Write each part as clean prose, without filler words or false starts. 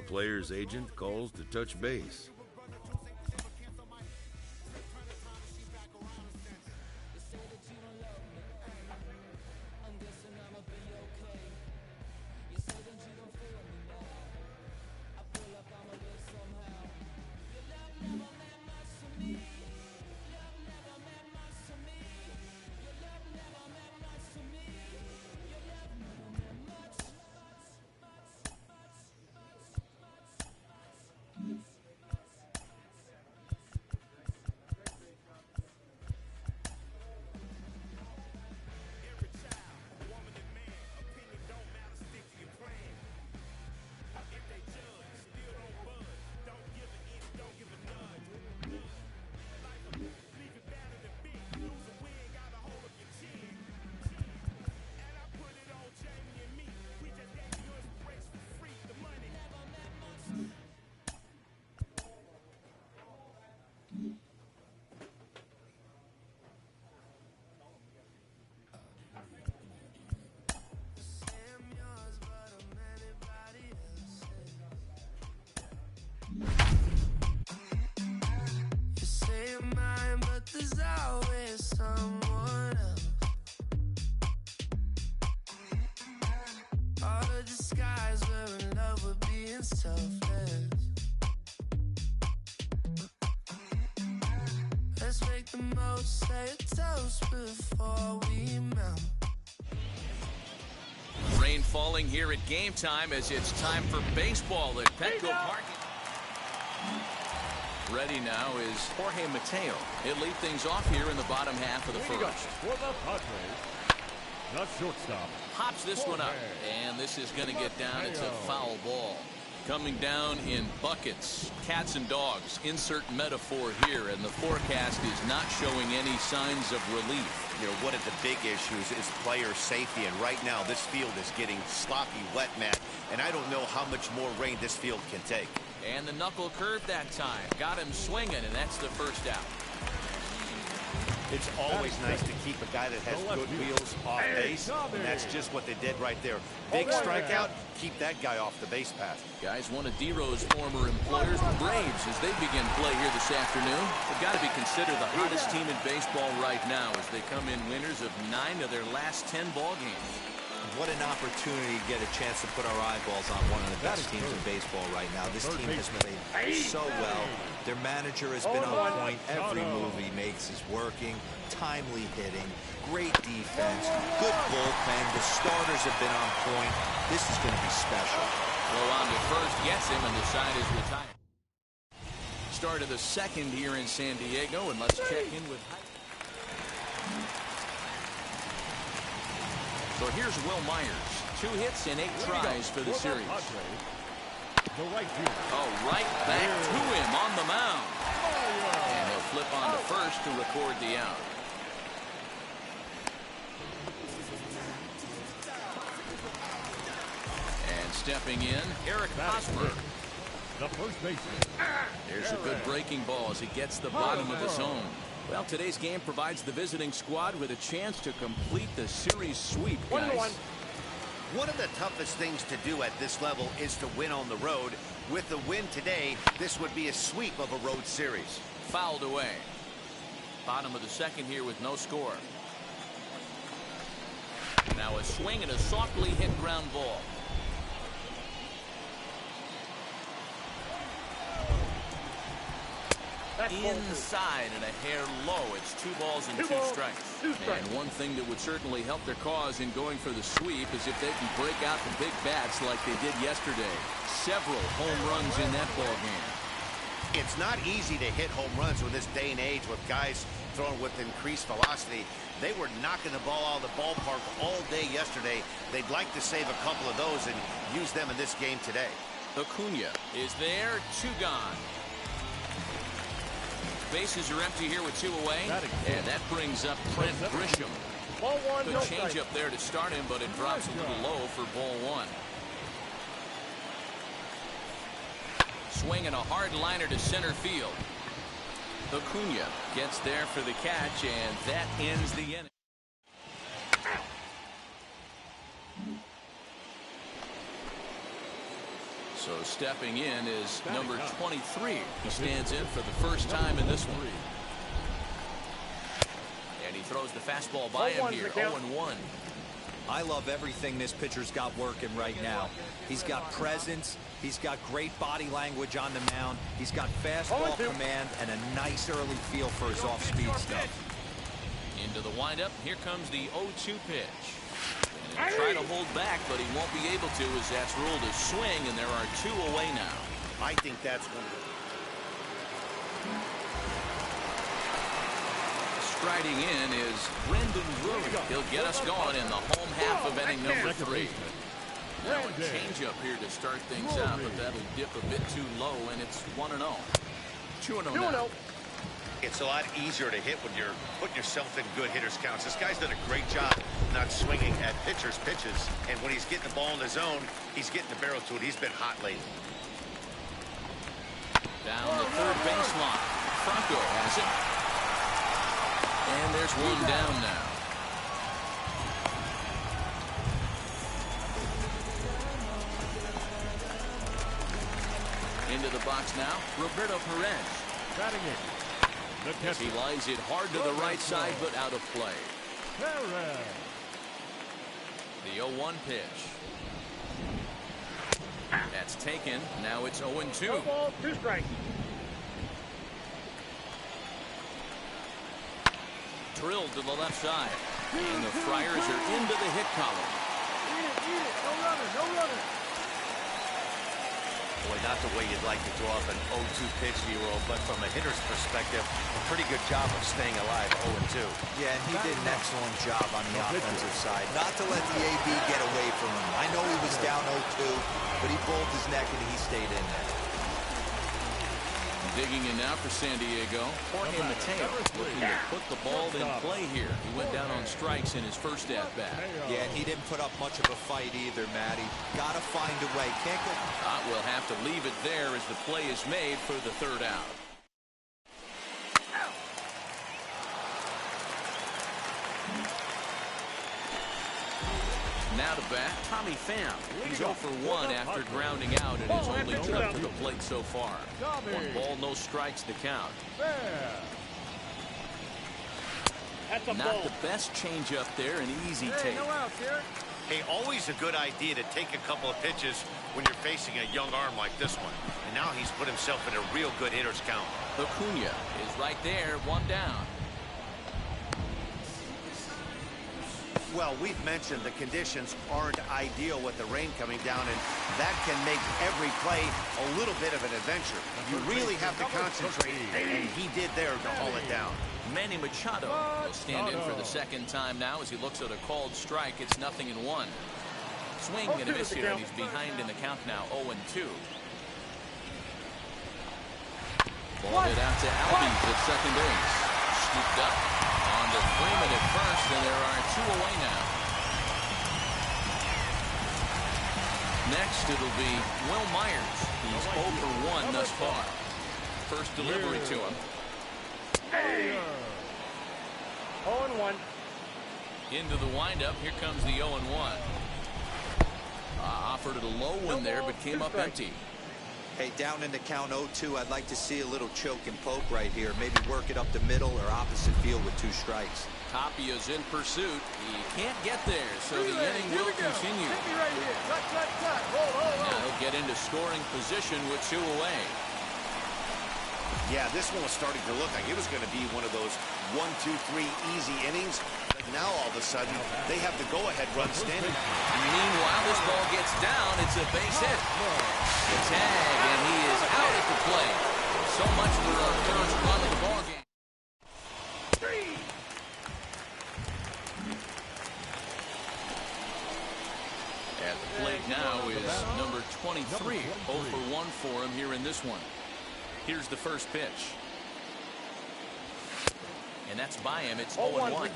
player's agent calls to touch base. Let's make the most, say a toast before we melt. Rain falling here at game time as it's time for baseball at Petco Park. Ready now is Jorge Mateo. He'll lead things off here in the bottom half of the first. For the Padres, the shortstop. Pops this one up, and this is going to get down. It's a foul ball. Coming down in buckets, cats and dogs, insert metaphor here, and the forecast is not showing any signs of relief. You know, one of the big issues is player safety, and right now this field is getting sloppy wet, Matt, and I don't know how much more rain this field can take. And the knuckle curve that time. Got him swinging, and that's the first out. It's always nice to keep a guy that has good wheels off base, and that's just what they did right there. Big strikeout, keep that guy off the base path. Guys, one of D-Row's former employers, the Braves, as they begin play here this afternoon. They've got to be considered the hottest team in baseball right now as they come in winners of 9 of their last 10 ball games. What an opportunity to get a chance to put our eyeballs on one of the best teams in baseball right now. This team has played so well. Their manager has been on point. Every move he makes is working. Timely hitting. Great defense. Good bullpen. The starters have been on point. This is going to be special. Throw on to first, gets him, and the side is retired. Start of the second here in San Diego, and let's check in with... So here's Will Myers. 2 hits and 8 tries for the series. Oh, right back to him on the mound. And he'll flip on to first to record the out. And stepping in, Eric Hosmer. The first baseman. There's a good breaking ball as he gets the bottom of the zone. Well, today's game provides the visiting squad with a chance to complete the series sweep, guys. One of the toughest things to do at this level is to win on the road. With the win today, this would be a sweep of a road series. Fouled away. Bottom of the second here with no score. Now a swing and a softly hit ground ball. Inside and a hair low. It's 2 balls and 2 strikes. And one thing that would certainly help their cause in going for the sweep is if they can break out the big bats like they did yesterday. Several home runs in that ball game. It's not easy to hit home runs in this day and age with guys throwing with increased velocity. They were knocking the ball out of the ballpark all day yesterday. They'd like to save a couple of those and use them in this game today. Acuna is there, 2 gone. Bases are empty here with 2 away, and that brings up Trent Grisham. Good change up there to start him, but it drops a little low for ball 1. Swinging a hard liner to center field. Acuna gets there for the catch, and that ends the inning. So stepping in is number 23. He stands in for the first time in this one. And he throws the fastball by him here. 0-1. I love everything this pitcher's got working right now. He's got presence. He's got great body language on the mound. He's got fastball command and a nice early feel for his off-speed stuff. Into the windup. Here comes the 0-2 pitch. And he'll try to hold back, but he won't be able to as that's ruled a swing, and there are 2 away now. I think that's one of them. Striding in is Brendan Drury. He'll get us going in the home half of inning number 3. Now a changeup here to start things out, but that'll dip a bit too low, and it's 1-0. 2-0 now. It's a lot easier to hit when you're putting yourself in good hitters counts. This guy's done a great job not swinging at pitchers' pitches, and when he's getting the ball in the zone, he's getting the barrel to it. He's been hot lately. Down the third baseline. Franco has it. And there's one down now. Into the box now, Roberto Perez. Batting it. As he lines it hard to the right side, but out of play. The 0-1 pitch. That's taken. Now it's 0-2. 2 strikes. Drilled to the left side. And the Friars are into the hit column. Eat it. No runner. No runner. Boy, not the way you'd like to draw up an 0-2 pitch, Hero, but from a hitter's perspective, a pretty good job of staying alive, 0-2. Yeah, and he did an excellent job on the offensive side. Not to let the AB get away from him. I know he was down 0-2, but he pulled his neck and he stayed in there. Digging in now for San Diego, Jorge Mateo looking to put the ball in play here. He went down on strikes in his first at-bat. Yeah, and he didn't put up much of a fight either, Matty. Gotta find a way. Can't go. We'll have to leave it there as the play is made for the third out. Now to bat, Tommy Pham. He's 0 for 1 after grounding out and is only 2 up to the plate so far. 1 ball, no strikes to count. Not the best changeup there, an easy take. No outs here. Hey, always a good idea to take a couple of pitches when you're facing a young arm like this one. And now he's put himself in a real good hitter's count. Acuna is right there, 1 down. Well, we've mentioned the conditions aren't ideal with the rain coming down, and that can make every play a little bit of an adventure. You really have to concentrate, and he did there to haul it down. Manny Machado will stand in for the second time now as he looks at a called strike. It's 0-1. Swing and a miss here, and he's behind in the count now, 0-2. Ball hit out to Albies at second base. Scooped up. On to Freeman at first, and there are 2 away now. Next, it'll be Will Myers. He's 0 for 1 thus far. First delivery to him. 0-1. Into the windup. Here comes the 0-1. Offered it a low one there, but came up empty. Hey, down in the count 0-2, I'd like to see a little choke and poke right here. Maybe work it up the middle or opposite field with 2 strikes. Tapia's in pursuit. He can't get there, so the inning will continue. Right here. Cut. Hold. Now he'll get into scoring position with 2 away. Yeah, this one was starting to look like it was going to be one of those 1, 2, 3 easy innings. But now all of a sudden, they have the go-ahead run standing. Meanwhile, this ball gets down. It's a base hit. The tag, and he is out at the plate. So much for our first run of the ball game. At the plate now is number 23. 0 for 1 for him here in this one. Here's the first pitch. And that's by him. It's 0-1.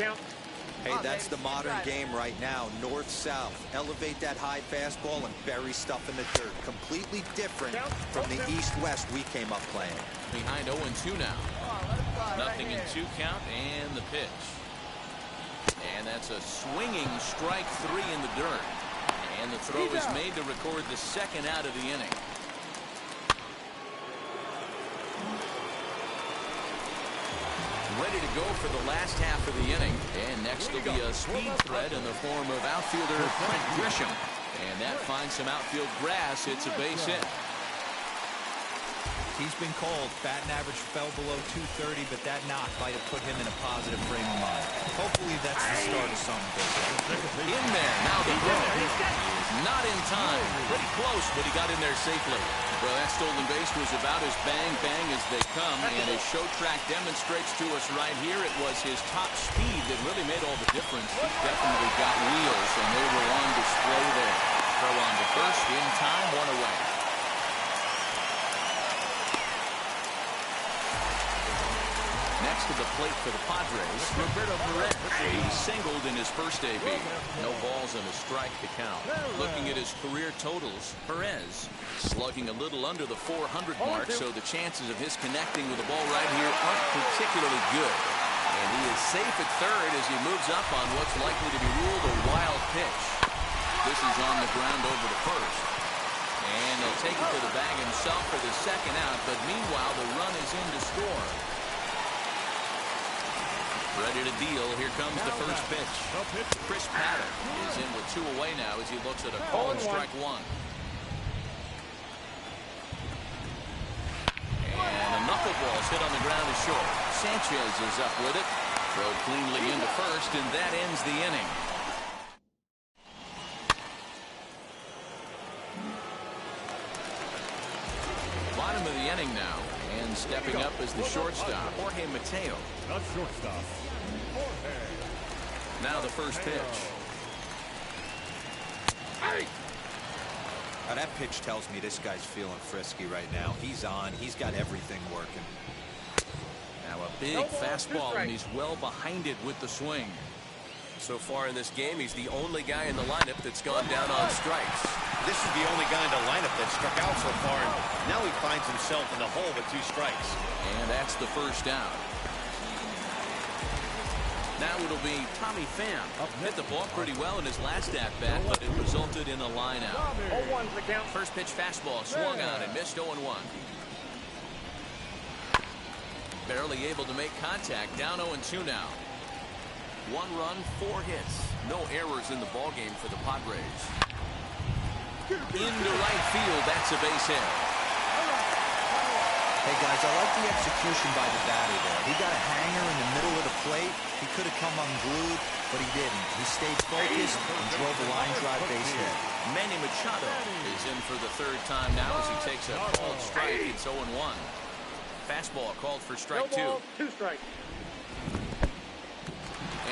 Hey, that's the modern game right now. North-south. Elevate that high fastball and bury stuff in the dirt. Completely different from the east-west we came up playing. Behind 0-2 now. 0-2 count and the pitch. And that's a swinging strike 3 in the dirt. And the throw is made to record the second out of the inning. ready to go for the last half of the inning. And next will be a speed threat in the form of outfielder Trent Grisham. And that finds some outfield grass. It's a base hit. He's been called. Batting average fell below 230, but that knock might have put him in a positive frame of mind. Hopefully that's the start of something big. In there. Now the throw is not in time. Pretty close, but he got in there safely. Well, that stolen base was about as bang-bang as they come, and his show track demonstrates to us right here it was his top speed that really made all the difference. He definitely got wheels, and they were on display there. Throw on to first, in time, one away. Next to the plate for the Padres, Roberto Perez. He singled in his first AB. No balls and a strike to count. Looking at his career totals, Perez slugging a little under the 400 mark, so the chances of his connecting with the ball right here aren't particularly good. And he is safe at third as he moves up on what's likely to be ruled a wild pitch. This is on the ground over to first. And he'll take it to the bag himself for the second out, but meanwhile the run is in to score. Ready to deal. Here comes the first pitch. Chris Paddock is in with 2 away now as he looks at a call and strike one. And a knuckleball's hit on the ground is short. Sanchez is up with it. Throw cleanly into first, and that ends the inning. Bottom of the inning now. And stepping up as the shortstop, Jorge Mateo. Not shortstop. Now the first pitch. Now that pitch tells me this guy's feeling frisky right now. He's on. He's got everything working. Now a big fastball, and he's well behind it with the swing. So far in this game, he's the only guy in the lineup that's gone down on strikes. This is the only guy in the lineup that struck out so far, and now he finds himself in the hole with 2 strikes. And that's the first down. Now it'll be Tommy Pham. Hit the ball pretty well in his last at-bat, but it resulted in a line out. 0-1's the count. First pitch fastball swung on and missed 0-1. Barely able to make contact. Down 0-2 now. 1 run, 4 hits. No errors in the ballgame for the Padres. Into right field. That's a base hit. Hey guys, I like the execution by the batter there. He got a hanger in the middle of the plate. He could have come unglued, but he didn't. He stayed focused and drove a line drive base hit. Manny Machado is in for the 3rd time now as he takes a called strike. It's 0-1. Fastball called for strike 2. 2 strikes.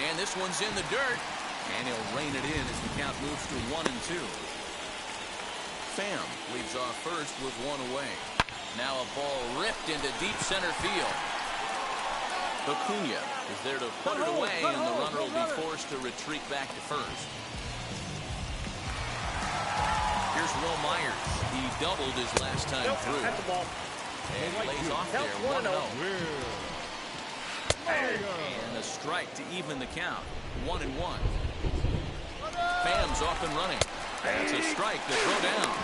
And this one's in the dirt. And he'll rein it in as the count moves to 1-2. Pham leads off first with 1 away. Now a ball ripped into deep center field. Acuna is there to put it away, and the runner will be forced to retreat back to first. Here's Will Myers. He doubled his last time through. And he lays off there 1-0. And a strike to even the count. 1-1. Pham's off and running. That's a strike. The throw down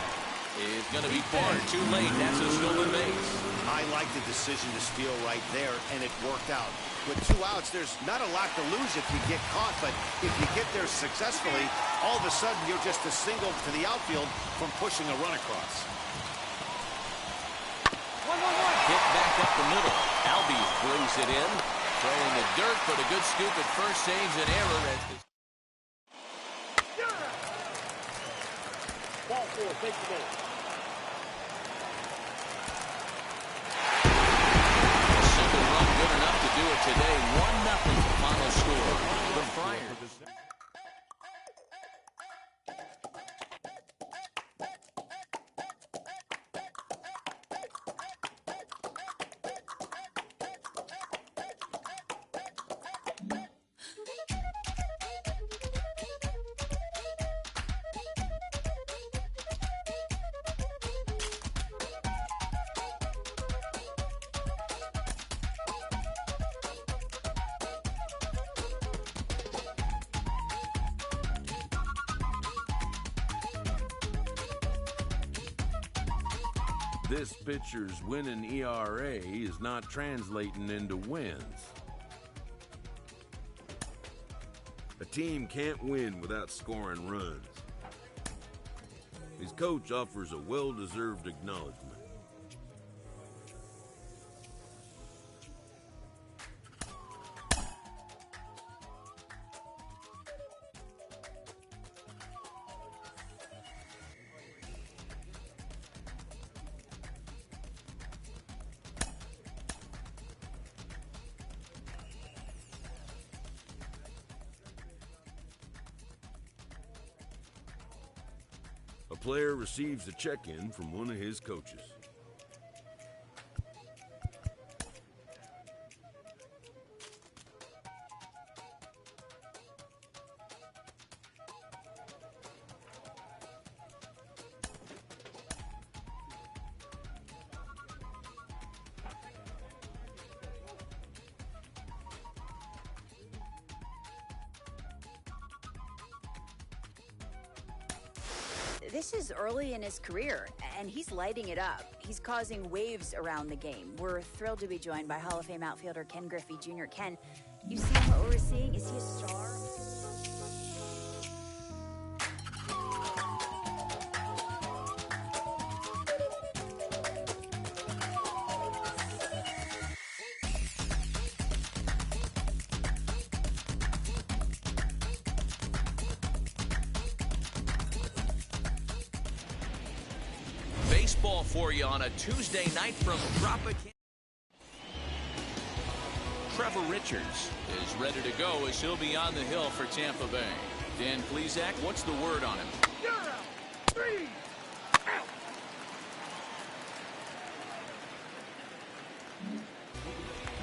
is going to be far too late. That's a stolen base. I like the decision to steal right there, and it worked out. With 2 outs, there's not a lot to lose if you get caught, but if you get there successfully, all of a sudden you're just a single to the outfield from pushing a run across. Hit back up the middle. Albies brings it in. Throwing the dirt, but a good scoop at first saves an error. Ball 4, take the ball. Single run good enough to do it today. 1-0 the final score. The Friars. This pitcher's winning ERA is not translating into wins. team can't win without scoring runs. His coach offers a well-deserved acknowledgement. A player receives a check-in from one of his coaches. This is early in his career, and he's lighting it up. He's causing waves around the game. We're thrilled to be joined by Hall of Fame outfielder Ken Griffey Jr. Ken, you see what we're seeing? Is he a star? Baseball for you on a Tuesday night from Tropicana. Trevor Richards is ready to go as he'll be on the hill for Tampa Bay. Dan Plesac, what's the word on him? You're out. 3 out.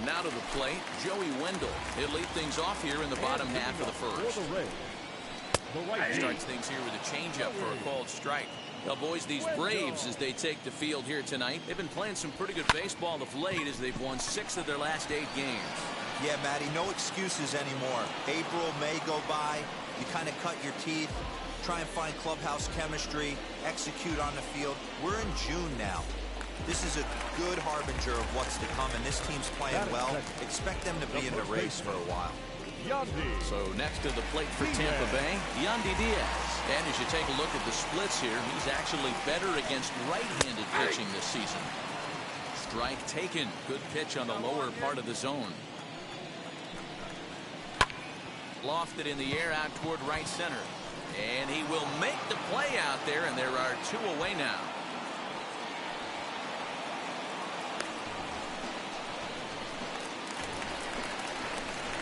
Now to the plate, Joey Wendell. He'll lead things off here in the bottom half of the first. Starts things here with a changeup for a called strike. Well, boys, these Braves, as they take the field here tonight, they've been playing some pretty good baseball of late as they've won 6 of their last 8 games. Yeah, Matty, no excuses anymore. April, May go by. You kind of cut your teeth, try and find clubhouse chemistry, execute on the field. We're in June now. This is a good harbinger of what's to come, and this team's playing well. Expect them to be in the race for a while. So next to the plate for Tampa Bay, Yandy Diaz. And as you take a look at the splits here, he's actually better against right-handed pitching this season. Strike taken. Good pitch on the lower part of the zone. Lofted in the air out toward right center. And he will make the play out there, and there are 2 away now.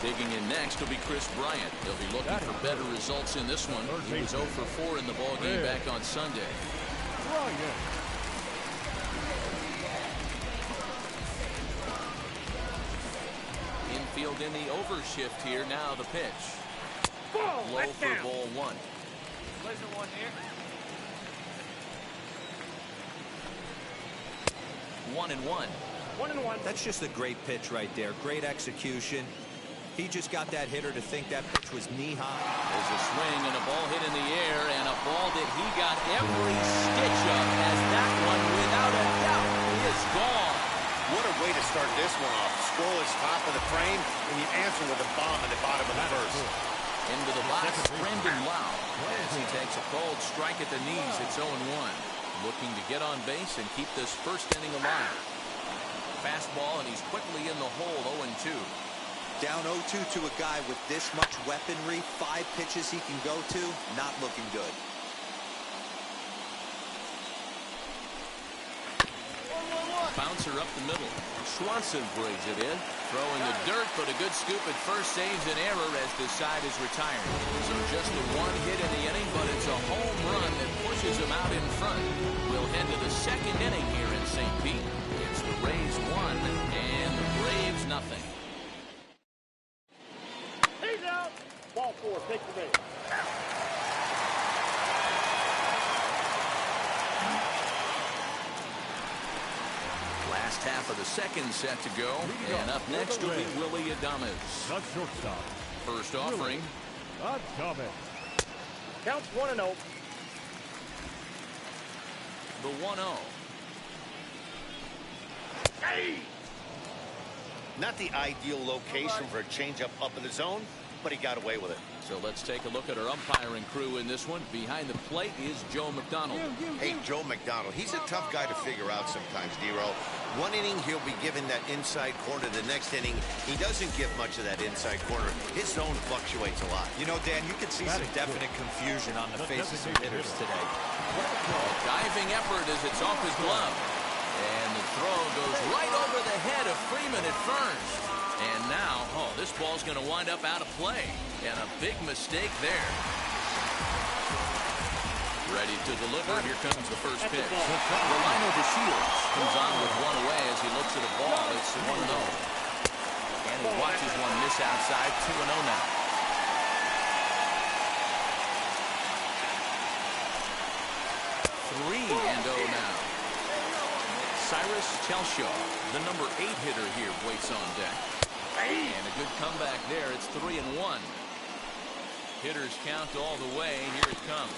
Digging in next will be Chris Bryant. He'll be looking for better results in this one. He was 0 for 4 in the ballgame back on Sunday. Infield in the overshift here. Now the pitch. Low for ball 1. Listen, 1 here. 1-1. 1-1. That's just a great pitch right there. Great execution. He just got that hitter to think that pitch was knee-high. There's a swing and a ball hit in the air, and a ball that he got every stitch of, as that one, without a doubt, is gone. What a way to start this one off. Scoreless top of the frame, and you answer with a bomb in the bottom of the first. Into the box, Brendan Lau, as he takes a cold strike at the knees. It's 0-1. Looking to get on base and keep this first inning alive. Fastball, and he's quickly in the hole, 0-2. Down 0-2 to a guy with this much weaponry, 5 pitches he can go to, not looking good. Bouncer up the middle. Swanson brings it in. Throwing the dirt, but a good scoop at first saves an error as this side is retired. So just the 1 hit in the inning, but it's a home run that pushes him out in front. We'll head to the 2nd inning here in St. Pete. It's the Rays 1 and the Braves nothing. He's out. Ball 4. Take the base. Last half of the 2nd set to go, and up next will be Willie Adames. Not shortstop. First offering. Adames. Counts 1-0. The 1-0. Not the ideal location for a changeup up in the zone, but he got away with it. So let's take a look at our umpiring crew in this one. Behind the plate is Joe McDonald. Hey, Joe McDonald, he's a tough guy to figure out sometimes, D-Row. One inning, he'll be given that inside corner. The next inning, he doesn't give much of that inside corner. His zone fluctuates a lot. You know, Dan, you can see some definite confusion on the faces of hitters today. Diving effort as it's off his glove. And the throw goes right over the head of Freeman at first. And now, this ball's going to wind up out of play. And a big mistake there. Ready to deliver. Here comes the first pitch. Rolino DeShields comes on with one away as he looks at a ball. It's 1-0. And he watches one miss outside. 2-0 now. Now. Cyrus Chelshaw, the number 8 hitter here, waits on deck. And a good comeback there. It's 3-1. Hitters count all the way. Here it comes.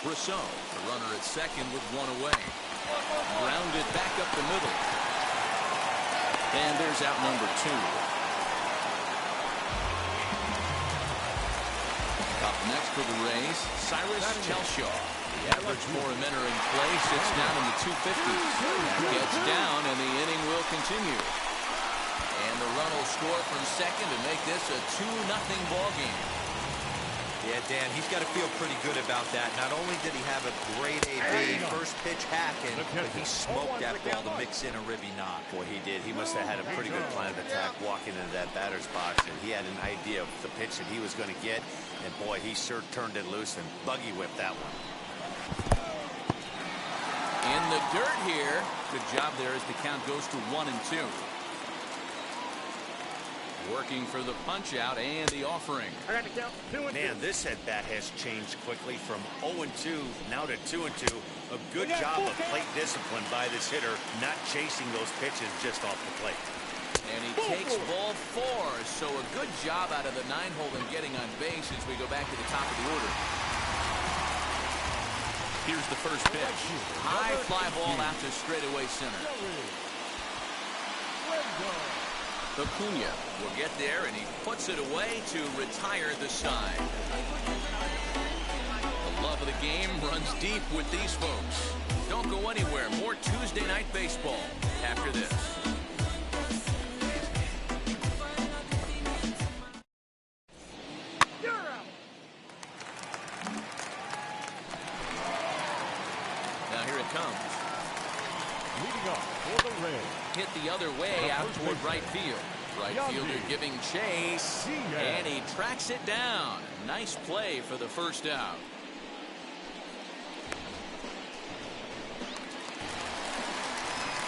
Rousseau, the runner at second with one away. Grounded back up the middle. And there's out number 2. Up next for the Rays, Cyrus Chelshaw. The average more men are in play, sits down in the 250s. Gets down, and the inning will continue. And the run will score from second to make this a 2-0 ball game. Yeah, Dan, he's got to feel pretty good about that. Not only did he have a great AB, first pitch hacking, but he smoked that ball to mix in a ribby knock. Boy, he did. He must have had a pretty good plan of attack walking into that batter's box, and he had an idea of the pitch that he was going to get. And boy, he sure turned it loose and buggy whipped that one. In the dirt here. Good job there as the count goes to 1-2. Working for the punch out and the offering. I got to count 2-2. Man, this at bat has changed quickly from 0-2 now to 2-2. A good job of plate discipline by this hitter, not chasing those pitches just off the plate. And he takes ball 4. So a good job out of the 9-hole in getting on base as we go back to the top of the order. Here's the first pitch. High fly ball out to straightaway center. Acuna will get there, and he puts it away to retire the side. The love of the game runs deep with these folks. Don't go anywhere. More Tuesday Night Baseball after this. Now here it comes. Leading off for the Rays. Hit the other way out toward right field. Right fielder giving chase, and he tracks it down. Nice play for the first out.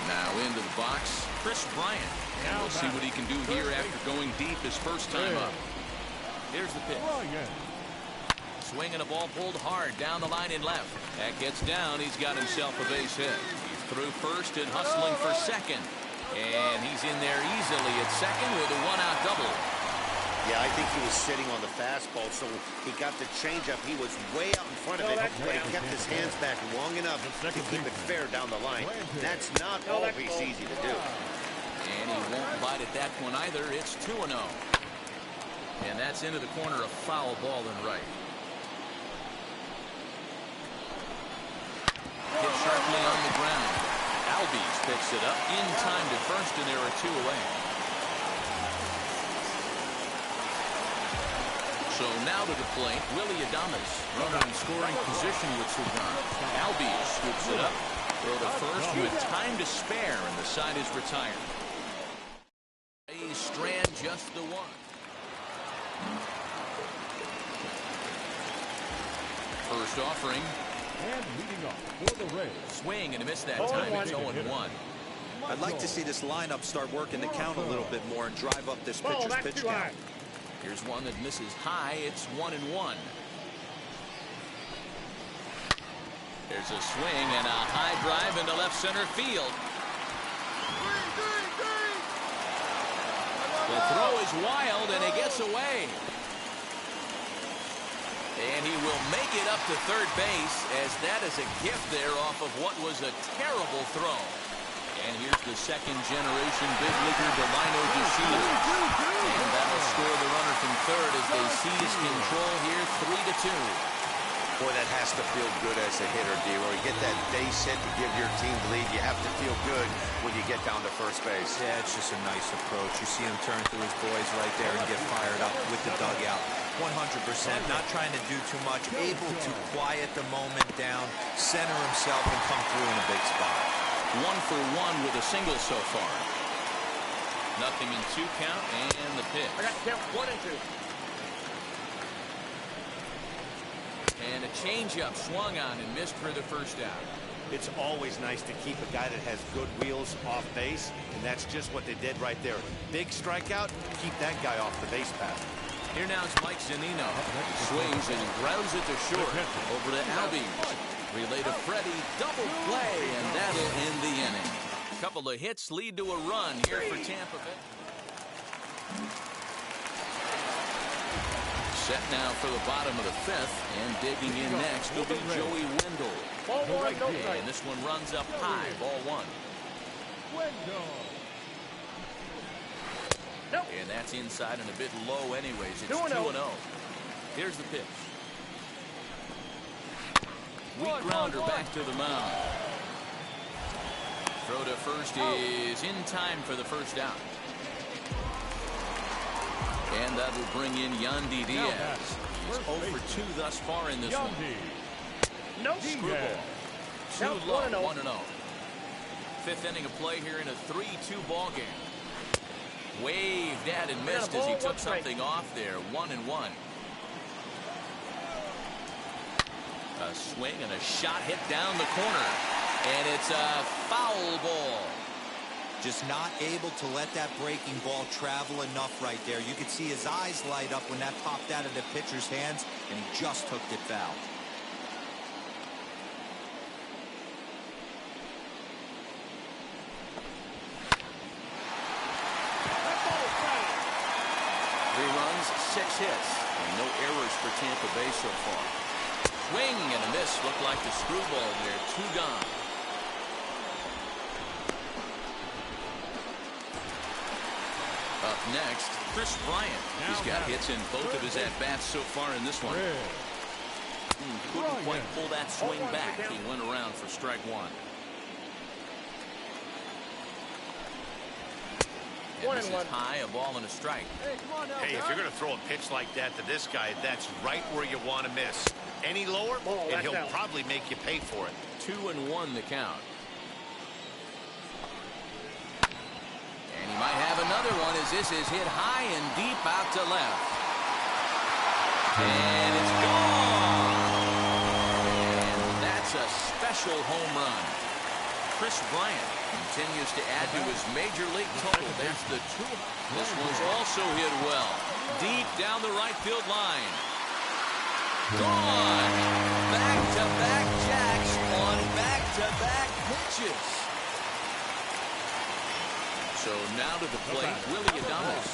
Now into the box, Chris Bryant. And we'll see what he can do here after going deep his first time up. Here's the pitch. Swinging a ball pulled hard down the line and left. That gets down. He's got himself a base hit. He's through first and hustling for second. And he's in there easily at second with a one-out double. Yeah, I think he was sitting on the fastball, so he got the changeup. He was way out in front of it, but he kept his hands back long enough to keep it fair down the line. That's not always easy to do. And he won't bite at that one either. It's 2-0. And that's into the corner, a foul ball and right. Hit sharply on the ground. Albies picks it up in time to first, and there are 2 away. So now to the plate, Willie Adames, runner in scoring position with Sugan. Albies scoops it up. Throw to first with time to spare, and the side is retired. Strand just the one. First offering. And leading off for the Rays. Swing and a miss that time. It's 0-1. I'd like to see this lineup start working the count a little bit more and drive up this pitcher's pitch count. Here's one that misses high. It's 1-1. There's a swing and a high drive into left center field. The throw is wild, and it gets away. And he will make it up to third base, as that is a gift there off of what was a terrible throw. And here's the second-generation big leaguer, Delino DeShields. And that'll score the runner from third as they seize control here, 3-2. Boy, that has to feel good as a hitter, D-Roy. Get that base hit to give your team the lead. You have to feel good when you get down to first base. Yeah, it's just a nice approach. You see him turn to his boys right there and get fired up with the dugout. 100%, not trying to do too much, able to quiet the moment down, center himself, and come through in a big spot. 1 for 1 with a single so far. Nothing in 2 count, and the pitch. I got to count 1 and 2. And a changeup swung on and missed for the first out. It's always nice to keep a guy that has good wheels off base, and that's just what they did right there. Big strikeout, keep that guy off the base path. Here now is Mike Zunino. Swings and grounds it to short. Over to Albies. Relay to Freddie. Double play, and that'll end the inning. A couple of hits lead to a run here for Tampa Bay. Set now for the bottom of the 5th, and digging in next will be Joey Wendell. Ball 1, no strike. And this one runs up high, ball 1. Nope. And that's inside and a bit low anyways. It's 2-0. 2-0. Here's the pitch. Weak grounder back to the mound. Throw to first is in time for the first out. And that will bring in Yandy Diaz. He's 0 for 2 thus far in this one. Nope. Screwball. Count Too low, 1-0. 1-0. 5th inning of play here in a 3-2 ball game. Waved at and missed as he took something off there. 1-1. A swing and a shot hit down the corner. And it's a foul ball. Just not able to let that breaking ball travel enough right there. You could see his eyes light up when that popped out of the pitcher's hands, and he just hooked it foul. Three runs, 6 hits, and no errors for Tampa Bay so far. Swing and a miss. Looked like the screwball there. 2 gone. Up next, Chris Bryant. He's got hits in both of his at-bats so far in this one. Couldn't quite pull that swing back. He went around for strike 1. And this is high, a ball and a strike. Hey, if you're going to throw a pitch like that to this guy, that's right where you want to miss. Any lower, and he'll probably make you pay for it. 2-1 the count. And he might have another one as this is hit high and deep out to left. And it's gone. And that's a special home run. Chris Bryant continues to add to his major league total. That's the 2. This one's also hit well. Deep down the right field line. Gone. Back-to-back jacks on back-to-back pitches. So now to the plate, Willie Adames.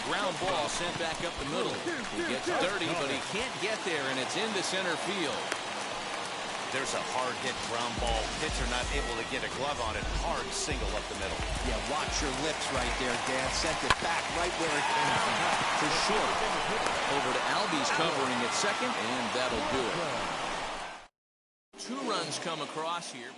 Ground ball sent back up the middle. He gets dirty, but he can't get there, and it's into center field. There's a hard hit ground ball. Pitcher not able to get a glove on it. Hard single up the middle. Yeah, watch your lips right there, Dan. Sent it back right where it came from. For short. Over to Albies covering at second, and that'll do it. 2 runs come across here.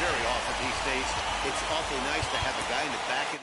Very often these days. It's awfully nice to have a guy in the back of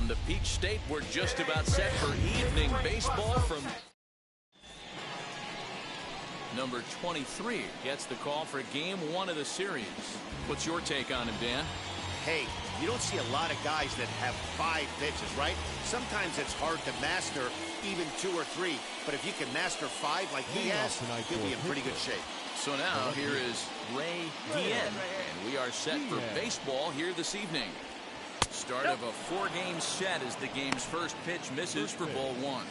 From the Peach State, we're just about set for evening baseball from number 23 gets the call for game 1 of the series. What's your take on him, Dan? Hey, you don't see a lot of guys that have 5 pitches, right? Sometimes it's hard to master even 2 or 3, but if you can master 5 like he has, you'll be in pretty good shape. So now here is Ray Guillen, and we are set for baseball here this evening. Start of a 4-game set as the game's first pitch misses for ball 1.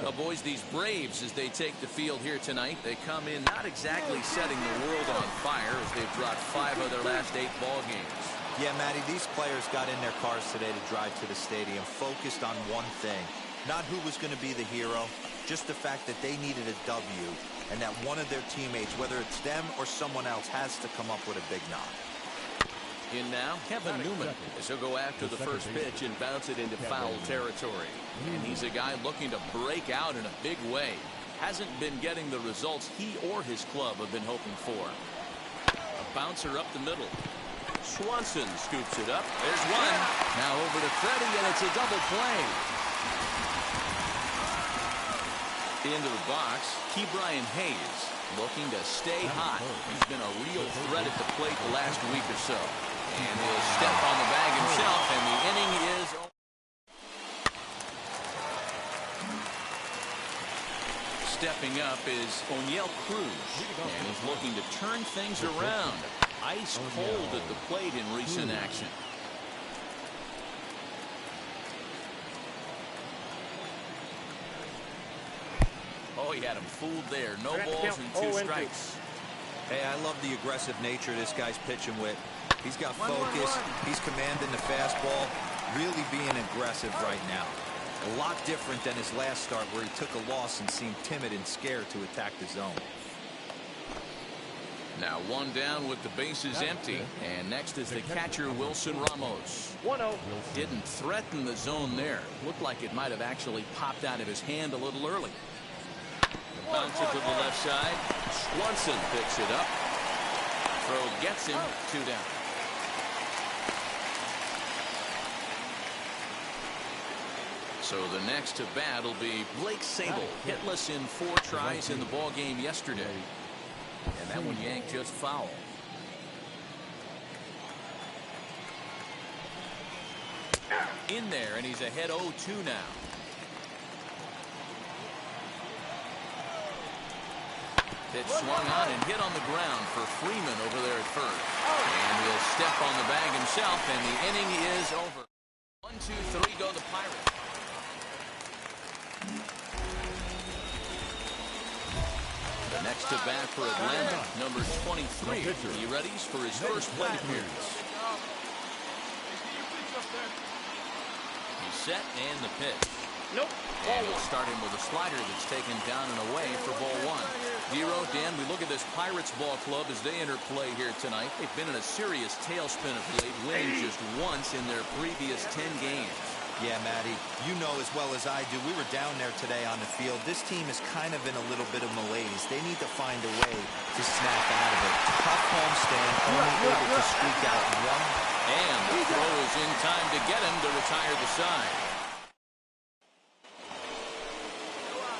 Now, boys, these Braves, as they take the field here tonight, they come in not exactly setting the world on fire as they've dropped 5 of their last 8 ball games. Yeah, Matty, these players got in their cars today to drive to the stadium, focused on one thing. Not who was going to be the hero, just the fact that they needed a W, and that one of their teammates, whether it's them or someone else, has to come up with a big knock. In now, Kevin Newman as he'll go after the first pitch and bounce it into foul territory. And he's a guy looking to break out in a big way. Hasn't been getting the results he or his club have been hoping for. A bouncer up the middle. Swanson scoops it up. There's one. Now over to Freddie, and it's a double play. Into the box, Ke'Bryan Hayes looking to stay hot. He's been a real threat at the plate the last week or so. And he'll step on the bag himself, and the inning is over. Stepping up is O'Neill Cruz, and he's looking to turn things around. Ice cold at the plate in recent action. Oh, he had him fooled there. No balls and 2 strikes. Hey, I love the aggressive nature this guy's pitching with. He's got focus. He's commanding the fastball, really being aggressive right now. A lot different than his last start where he took a loss and seemed timid and scared to attack the zone. Now 1 down with the bases empty, and next is the catcher Wilson Ramos. 1-0. Didn't threaten the zone there. Looked like it might have actually popped out of his hand a little early. Bounce it to the left side. Swanson picks it up. Throw gets him. 2 down. So the next to bat will be Blake Sable, hitless in 4 tries in the ball game yesterday. And that one yanked just foul. In there, and he's ahead 0-2 now. Pitch swung on and hit on the ground for Freeman over there at first. And he'll step on the bag himself, and the inning is over. 1, 2, 3 go the Pirates. The next to bat for Atlanta, number 23. He readies for his first plate appearance. He's set and the pitch. Nope. And we'll start him with a slider that's taken down and away for ball 1. Dero, Dan, we look at this Pirates ball club as they enter play here tonight. They've been in a serious tailspin of late, winning just once in their previous 10 games. Yeah, Matty, you know as well as I do, we were down there today on the field. This team is kind of in a little bit of malaise. They need to find a way to snap out of it. Tough homestand, only able to squeak out 1. And the throw is in time to get him to retire the side.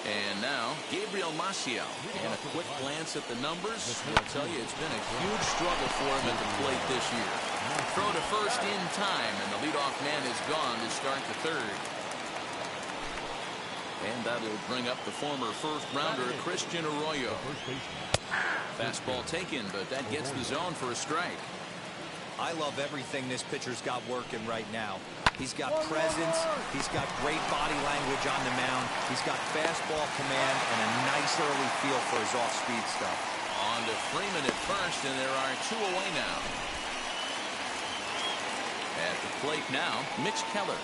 And now, Gabriel Maciel. And a quick glance at the numbers. I'll tell you, it's been a huge struggle for him at the plate this year. Throw to first in time, and the leadoff man is gone to start the 3rd. And that'll bring up the former first-rounder, Christian Arroyo. Fastball taken, but that gets the zone for a strike. I love everything this pitcher's got working right now. He's got presence. He's got great body language on the mound. He's got fastball command and a nice early feel for his off-speed stuff. On to Freeman at first, and there are 2 away now. At the plate now, Mitch Keller.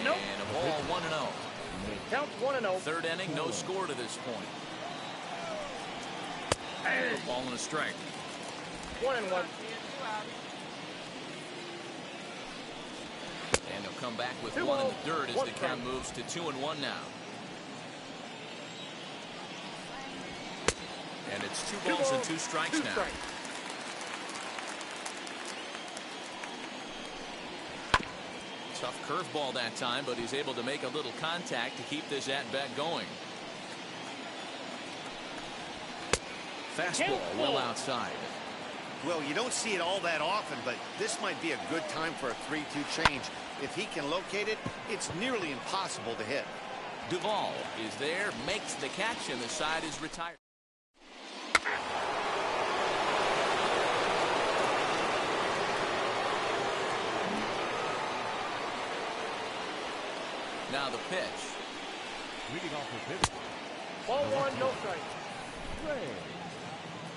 Nope. And a ball 1-0. Counts 1-0. 3rd inning, no score to this point. A ball and a strike. 1-1. And they'll come back with 1 in the dirt as the count moves to 2-1 now. And it's 2 balls and 2 strikes now. Tough Curveball that time, but he's able to make a little contact to keep this at-bat going. Fastball well outside. Well, you don't see it all that often, but this might be a good time for a 3-2 change. If he can locate it, it's nearly impossible to hit. Duvall is there, makes the catch, and the side is retired. Now the pitch. Leading off the pitch. Ball one, no strike. Ray.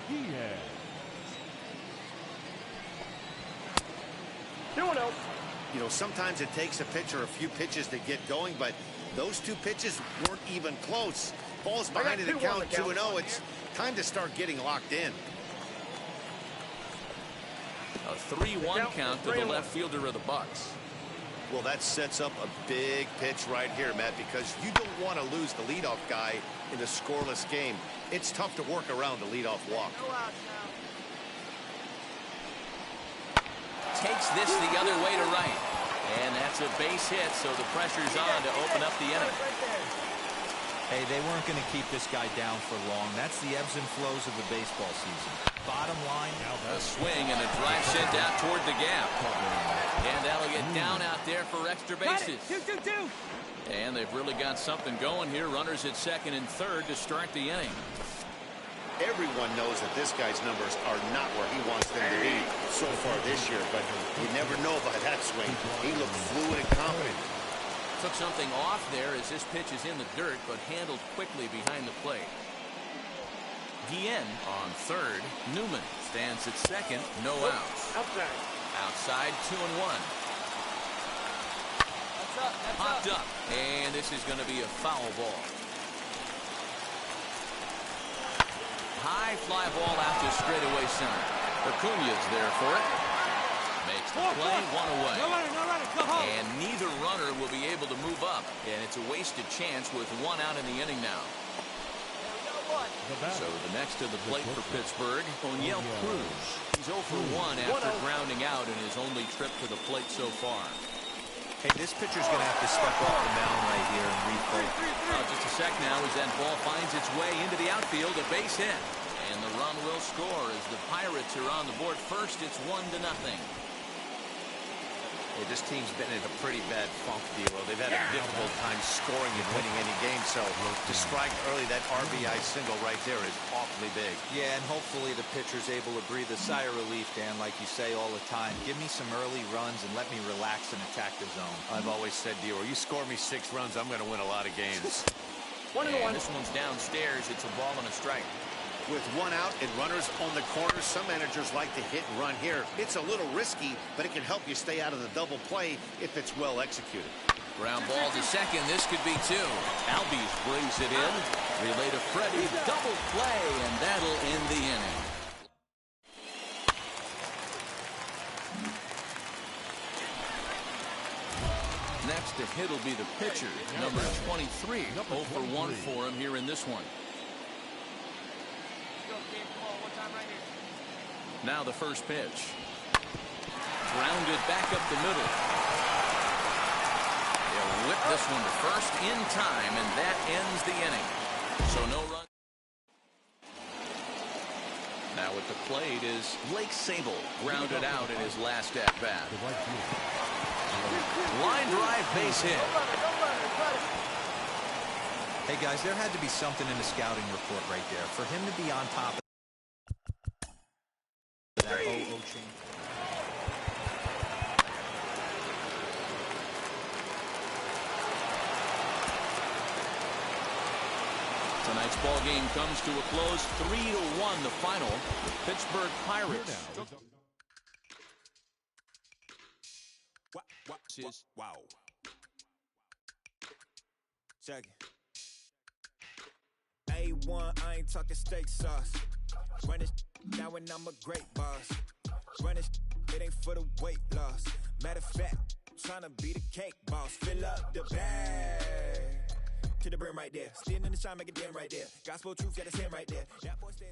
Diaz. 2-0. You know, sometimes it takes a pitcher a few pitches to get going, but those two pitches weren't even close. Ball's behind in the count, 2-0. It's time to start getting locked in. A 3-1 count to the left fielder of the Bucks. Well, that sets up a big pitch right here, Matt, because you don't want to lose the leadoff guy in a scoreless game. It's tough to work around the leadoff walk. Takes this the other way to right. And that's a base hit, so the pressure's on to open up the inning. Hey, they weren't going to keep this guy down for long. That's the ebbs and flows of the baseball season. Bottom line, a swing and a drive sent out toward the gap. And that'll get down out there for extra bases. And they've really got something going here. Runners at second and third to start the inning. Everyone knows that this guy's numbers are not where he wants them to be so far this year, but you never know by that swing. He looked fluid and confident. Took something off there as this pitch is in the dirt, but handled quickly behind the plate. Guillen on third. Newman stands at second. No outs. Outside 2-1. Popped up. And this is going to be a foul ball. High fly ball out to straightaway center. Acuña's there for it. Makes the play, one away. And neither runner will be able to move up. And it's a wasted chance with one out in the inning now. So the next to the plate for Pittsburgh, O'Neill Cruz. He's 0 for 1 after grounding out in his only trip to the plate so far. hey, this pitcher's going to have to step off the mound right here and replay. Just a sec now as that ball finds its way into the outfield, a base hit. And the run will score as the Pirates are on the board first. It's 1-0. Hey, this team's been in a pretty bad funk, D'Lo. They've had a difficult time scoring and winning any game, so to strike early, that RBI single right there is awfully big. Yeah, and hopefully the pitcher's able to breathe a sigh of relief, Dan, like you say all the time. Give me some early runs and let me relax and attack the zone. I've always said, D'Lo, you score me 6 runs, I'm going to win a lot of games. And this one's downstairs. It's a ball and a strike. With one out and runners on the corner, some managers like to hit and run here. It's a little risky, but it can help you stay out of the double play if it's well executed. Ground ball to second. This could be 2. Albies brings it in. Relay to Freddie. Double play, and that'll end the inning. Next to hit will be the pitcher, number 23. 0 for 1 for him here in this one. Now the first pitch. Grounded back up the middle. They'll whip this one to first in time, and that ends the inning. So no run. Now at the plate is Blake Sable, grounded out in his last at-bat. Line drive base hit. Hey, guys, there had to be something in the scouting report right there. For him to be on top of that 0-0 change. Tonight's ball game comes to a close, 3-1 the final. The Pittsburgh Pirates. Wow. Check it. A1, I ain't talking steak sauce. Run it now and I'm a great boss. Run it ain't for the weight loss. Matter of fact, tryna be the cake boss. Fill up the bag to the brim right there. Standing in the shine, make it dim right there. Gospel truth, yeah, that's him right there. That boy stay